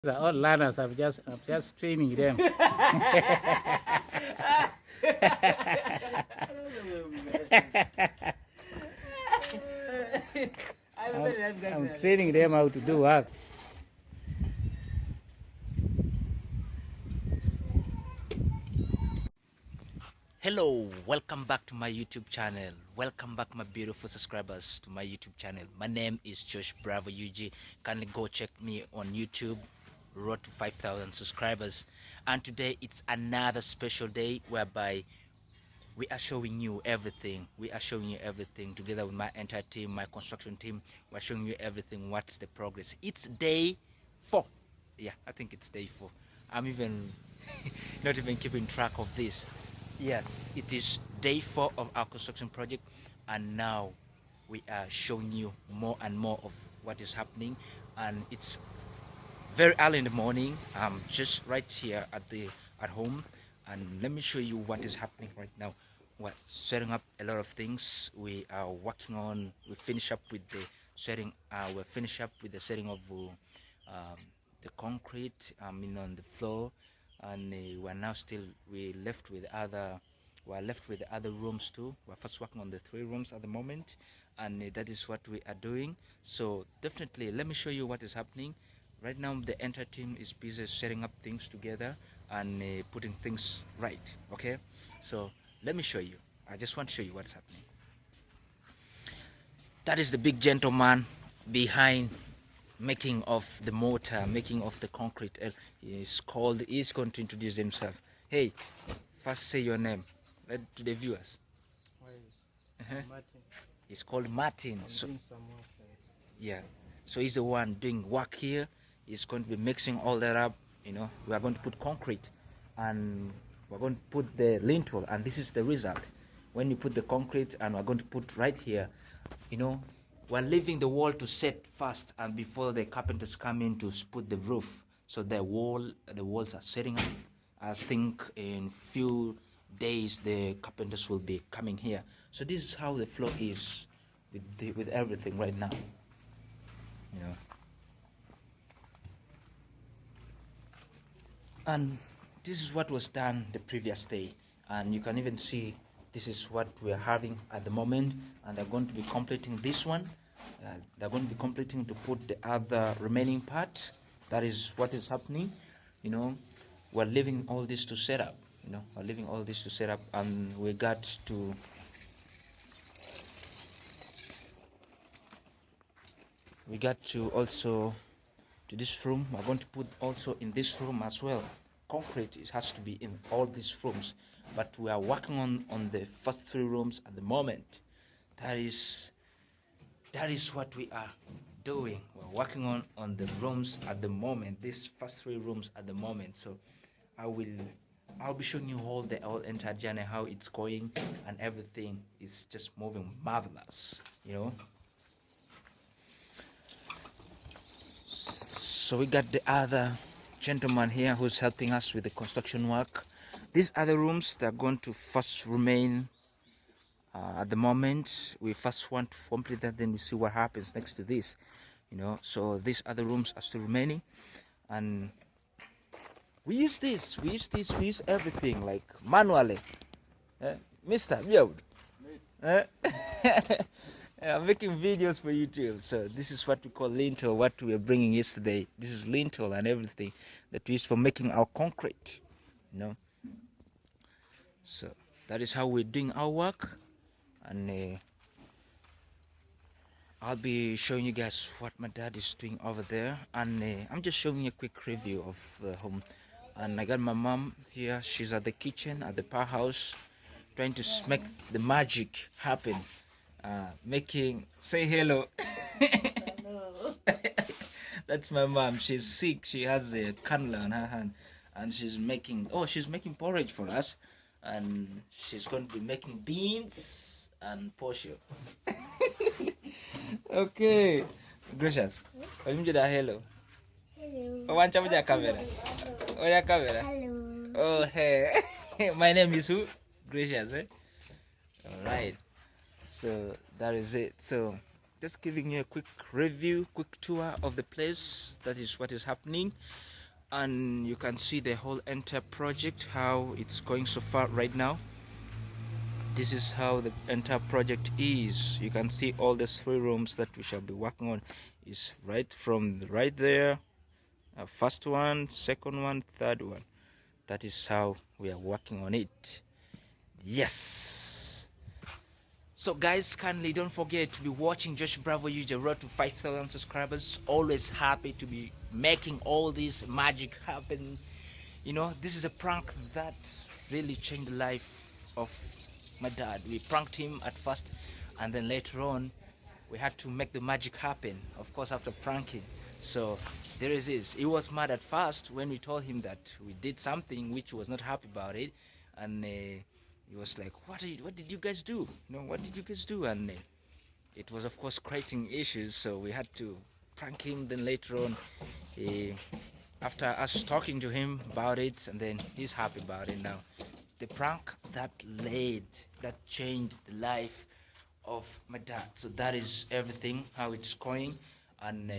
These are all learners. I'm just training them. I'm training them how to do work. Hello, welcome back to my YouTube channel. Welcome back, my beautiful subscribers, to my YouTube channel. My name is Josh Bravo UG. Kindly go check me on YouTube. Road to 5,000 subscribers. And today it's another special day whereby we are showing you everything. We are showing you everything together with my entire team, my construction team. We're showing you everything. What's the progress? It's day 4. Yeah, I think it's day 4. I'm even not even keeping track of this. Yes, it is day 4 of our construction project, and now we are showing you more and more of what is happening. And it's very early in the morning. I'm just right here at home, and let me show you what is happening right now. We're setting up a lot of things. We are working on. We finish up with the setting. We finish up with the setting of the concrete. On the floor, and we're now still we're left with the other rooms too. We're first working on the 3 rooms at the moment, and that is what we are doing. So definitely, let me show you what is happening. Right now, the entire team is busy setting up things together and putting things right. Okay, so let me show you. I just want to show you what's happening. That is the big gentleman behind making of the mortar, making of the concrete. He's going to introduce himself. Hey, first say your name. Let to the viewers. Martin. He's called Martin. So Doing some work. yeah, so he's the one doing work here. He's going to be mixing all that up. We are going to put concrete, and we're going to put the lintel, and this is the result. When you put the concrete, and we're going to put right here, we're leaving the wall to set first, and before the carpenters come in to put the roof. So the walls are setting up. I think in few days the carpenters will be coming here. So this is how the floor is with everything right now. And this is what was done the previous day, and you can even see this is what we are having at the moment, and they're going to be completing this one. They're going to be completing to put the other remaining part. That is what is happening. We're leaving all this to set up. We're leaving all this to set up, and we got to also to this room. We're going to put also in this room as well. Concrete, it has to be in all these rooms, but we are working on the first 3 rooms at the moment. That is what we are doing. We're working on the rooms at the moment, these first 3 rooms at the moment. So I'll be showing you all entire journey, how it's going, and everything is just moving marvelous. So we got the other gentleman here who's helping us with the construction work. These other rooms, they're going to first remain at the moment. We first want to complete that, then we see what happens next to this. So these other rooms are still remaining, and we use everything like manually. Mr. Build. I'm making videos for YouTube. So this is what we call lintel, what we were bringing yesterday. This is lintel and everything that we use for making our concrete. So that is how we're doing our work, and I'll be showing you guys what my dad is doing over there, and I'm just showing you a quick review of the home. And I got my mom here. She's at the kitchen at the powerhouse, trying to make the magic happen. Say hello. Hello. That's my mom. She's sick. She has a cannula on her hand, and she's making porridge for us, and she's going to be making beans and posho. Okay, gracious. Hello. Hello. One camera. Oh, yeah, camera. Hello. Oh, hey. My name is who? Gracious, eh? All right. So that is it. So just giving you a quick review, quick tour of the place. That is what is happening. and you can see the whole entire project, how it's going so far right now. This is how the entire project is. You can see all these 3 rooms that we shall be working on is right from right there. First one, second one, third one. That is how we are working on it. Yes. So guys, kindly don't forget to be watching Josh Bravo use road to 5,000 subscribers. Always happy to be making all this magic happen. You know, this is a prank that really changed the life of my dad. We pranked him at first, and then later on we had to make the magic happen, of course, after pranking. So there is this. He was mad at first when we told him that we did something which he was not happy about it, and he was like, what did you guys do? You know, what did you guys do? And it was of course creating issues, so we had to prank him. Then later on, after us talking to him about it, and then he's happy about it now. The prank that changed the life of my dad. So that is everything, how it's going, and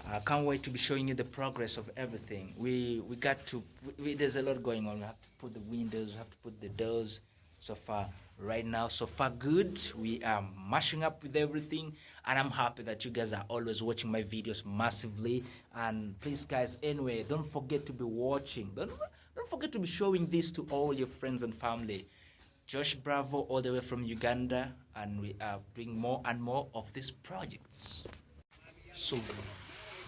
I can't wait to be showing you the progress of everything. We got to, there's a lot going on. We have to put the windows, we have to put the doors. So far, right now, so far good. We are mashing up with everything, and I'm happy that you guys are always watching my videos massively. And please guys, anyway, don't forget to be watching. Don't forget to be showing this to all your friends and family. Josh Bravo all the way from Uganda, and we are doing more and more of these projects. So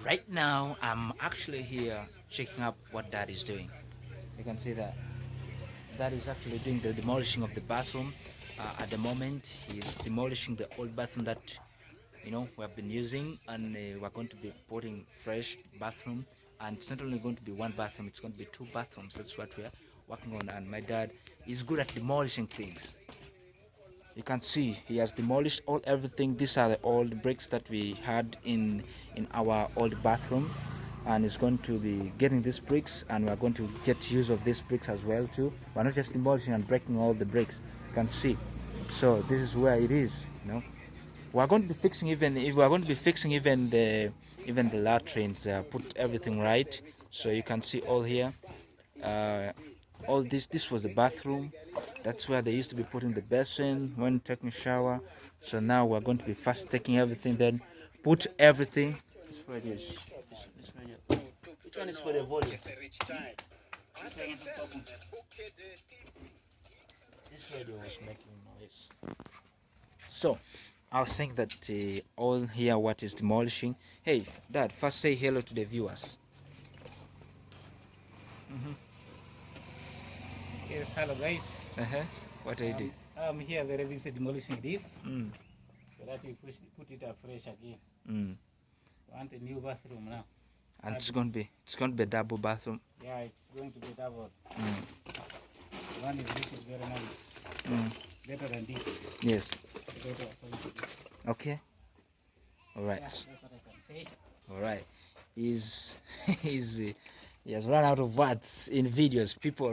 right now I'm actually here checking up what Dad is doing. You can see that Dad is actually doing the demolishing of the bathroom. At the moment he's demolishing the old bathroom that we have been using, and we're going to be putting fresh bathroom. And it's not only going to be 1 bathroom, it's going to be 2 bathrooms. That's what we're working on. And my dad is good at demolishing things. You can see he has demolished everything. These are the old bricks that we had in our old bathroom, and he's going to be getting these bricks, and we're going to get use of these bricks as well too. We're not just demolishing and breaking all the bricks. You can see. So this is where it is. We're going to be fixing even the latrines, put everything right. So you can see all here, all this was the bathroom. That's where they used to be putting the basin when taking a shower. So now we're going to be first taking everything, then put everything. This radio is this radio. Which one is for the volume? This radio was making noise. So I was saying that all here what is demolishing. Hey Dad, first say hello to the viewers. Yes, hello guys. What are you doing? I'm here very busy demolishing this. So that we put it up fresh again. Want a new bathroom now. And it's going to be a double bathroom. Yeah, it's going to be double. One is this is very nice. Better than this. Yes. Better according to this. Okay. All right. Yeah, that's what I can say. All right. He has run out of words in videos. People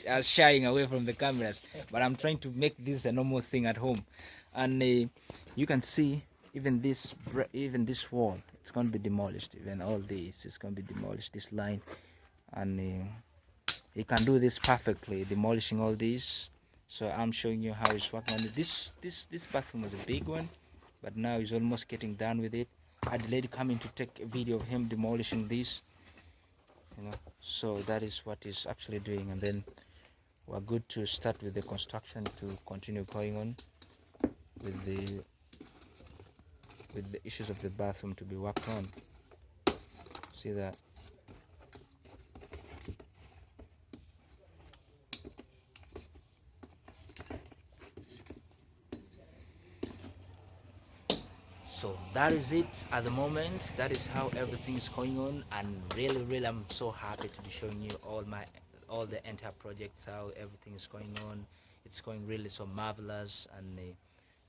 are shying away from the cameras, but I'm trying to make this a normal thing at home. And you can see even this wall, it's going to be demolished. Even all this is going to be demolished. This line, and he can do this perfectly, demolishing all these. So I'm showing you how he's working on it. This bathroom was a big one, but now he's almost getting done with it. I had a lady coming to take a video of him demolishing this. So that is what he's actually doing, and then we're good to start with the construction to continue going on with the issues of the bathroom to be worked on. See that? So that is it at the moment. That is how everything is going on, and really I'm so happy to be showing you all the entire projects, how everything is going on. It's going really so marvelous, and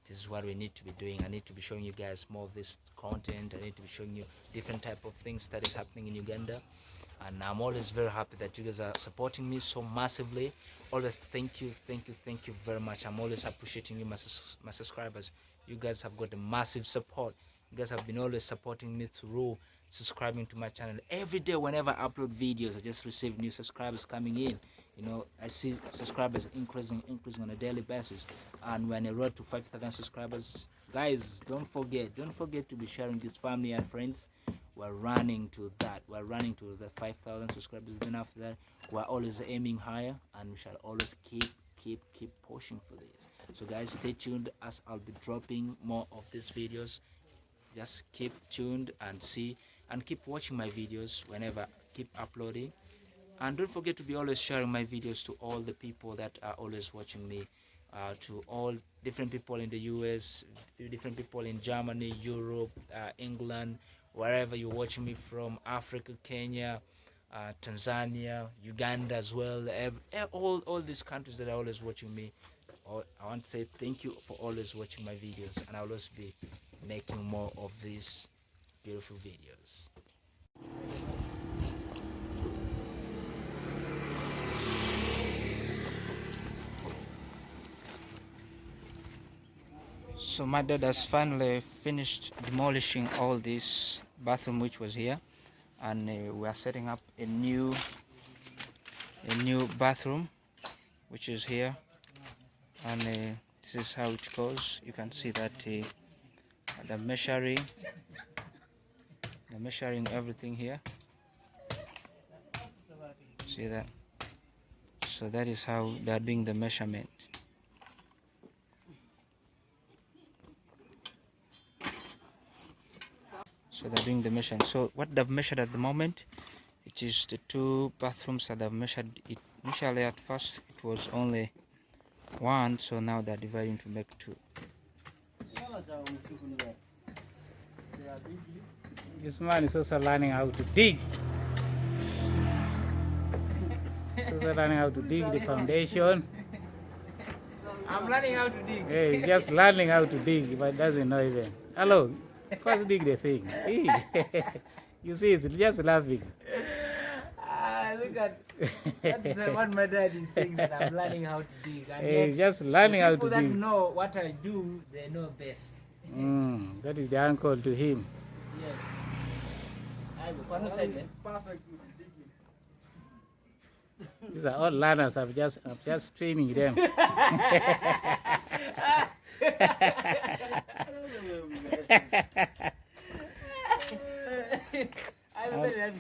this is what we need to be doing. I need to be showing you guys more of this content. I need to be showing you different type of things that is happening in Uganda, and I'm always very happy that you guys are supporting me so massively. Always thank you very much. I'm always appreciating you, my subscribers. You guys have got a massive support. You guys have been always supporting me through subscribing to my channel. Every day whenever I upload videos, I just receive new subscribers coming in. You know, I see subscribers increasing on a daily basis. And when I road to 5,000 subscribers, guys, don't forget to be sharing this family and friends. We're running to that. We're running to the 5,000 subscribers. Then after that, we're always aiming higher, and we shall always keep pushing for this. So guys, stay tuned as I'll be dropping more of these videos. Just keep tuned and see and keep watching my videos whenever I keep uploading. And don't forget to be always sharing my videos to all the people that are always watching me, to all different people in the US, different people in Germany, Europe, England, wherever you're watching me from, Africa, Kenya, Tanzania, Uganda as well, all these countries that are always watching me. I want to say thank you for always watching my videos, and I'll always be making more of these beautiful videos. So my dad has finally finished demolishing all this bathroom which was here, and we are setting up a new bathroom which is here, and this is how it goes. You can see that the measuring everything here. See that? So that is how they are doing the measurement. So they're doing the measurement. So what they've measured at the moment, it is the two bathrooms that they've measured. It initially at first it was only one, so now they're dividing to make two. This man is also learning how to dig. He's also learning how to dig the foundation. I'm learning how to dig. Hey, he's just learning how to dig, but doesn't know even. Hello, first dig the thing. Hey. You see, he's just laughing. Look at that's what my dad is saying, that I'm learning how to dig. And Hey, he's just learning how to people that dig. know what I do, they know best. That is the uncle to him. Yes. Perfect. These are all learners. I'm just training them.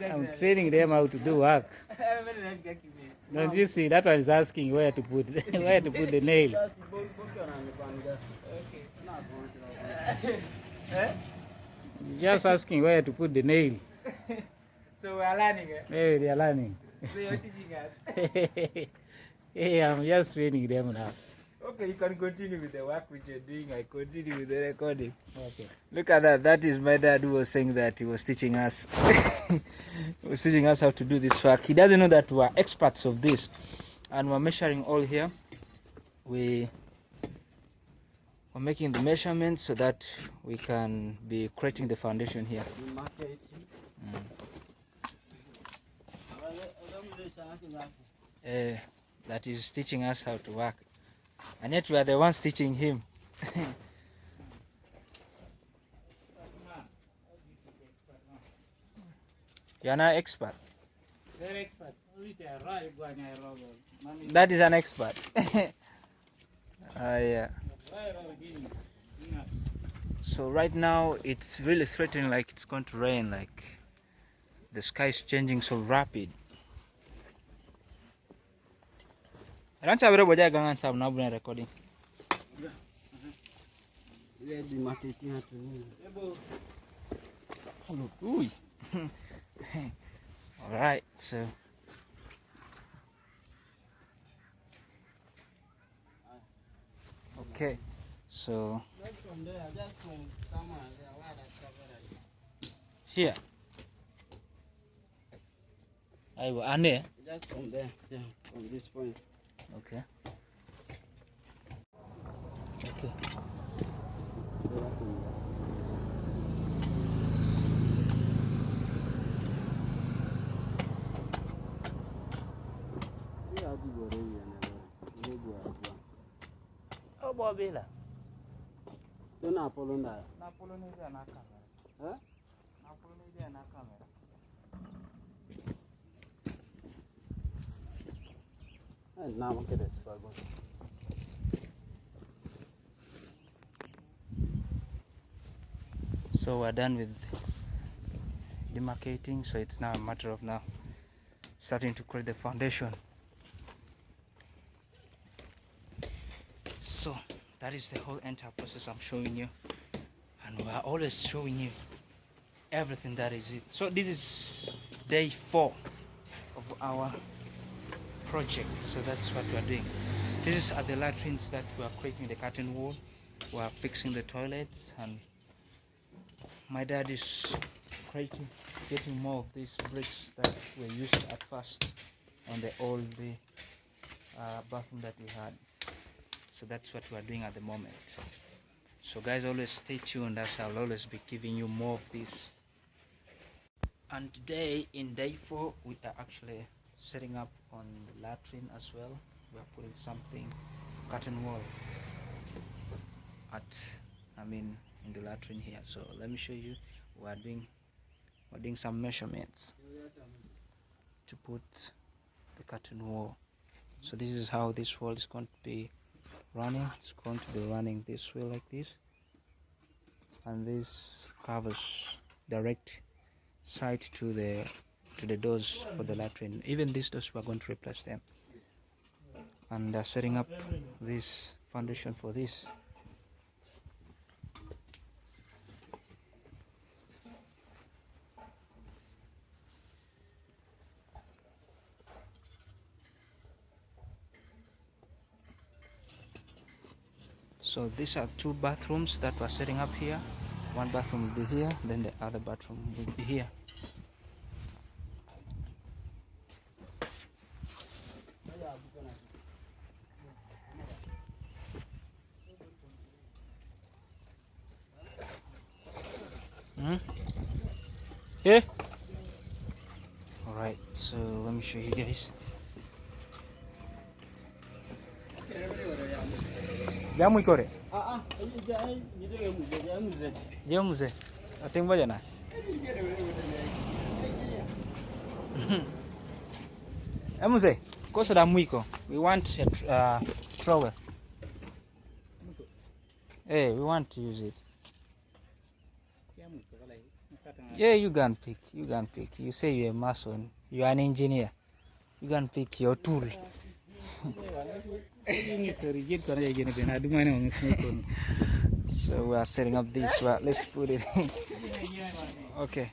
I'm training them how to do work. Don't you see? That one is asking where to put the nail. Just asking where to put the nail. So we are learning. Hey, they are learning. So you're teaching us. Hey, I'm just training them now. Okay, you can continue with the work which you're doing. I continue with the recording. Okay. Look at that. That is my dad who was saying that he was teaching us. He was teaching us how to do this work. He doesn't know that we're experts of this. And we're measuring all here. We're making the measurements so that we can be creating the foundation here. That is teaching us how to work. And yet we are the ones teaching him. You are not expert. Very expert. That is an expert. Yeah. So right now it's really threatening, like it's going to rain, like the sky is changing so rapid. I don't have a recording. All right, so okay, so here I will ane. Just from there, yeah, from this point. Okay. Okay. Oh, Bobila. Don't Apollo. Napolonize anakala. Huh? Napolonize anakala. Now look at this bug. So we're done with demarcating, so it's now a matter of now starting to create the foundation. So that is the whole entire process I'm showing you, and we're always showing you everything that is it. So this is day 4 of our project, so that's what we're doing. This is at the latrines that we are creating the curtain wall. We are fixing the toilets, and my dad is getting more of these bricks that were used at first on the old bathroom that we had. So that's what we are doing at the moment. So guys, always stay tuned, as I'll always be giving you more of this. And today, in day 4, we are actually setting up on the latrine as well. We are putting something, curtain wall in the latrine here. So let me show you. We're doing some measurements to put the curtain wall. So this is how this wall is going to be running. It's going to be running this way like this, and this covers direct side to the doors for the latrine. Even these doors, we're going to replace them, and setting up this foundation for this. So these are 2 bathrooms that we're setting up here. One bathroom will be here, then the other bathroom will be here. Yeah. Alright, so let me show you guys. Jamu ikore? Jamu mzee. Ating moja na. Mzee, kosa damu iko. We want a trowel. Hey, we want to use it. Yeah, you can pick. You can pick. You say you're a mason. You are an engineer. You can pick your tool. So we are setting up this. Let's put it in. Okay.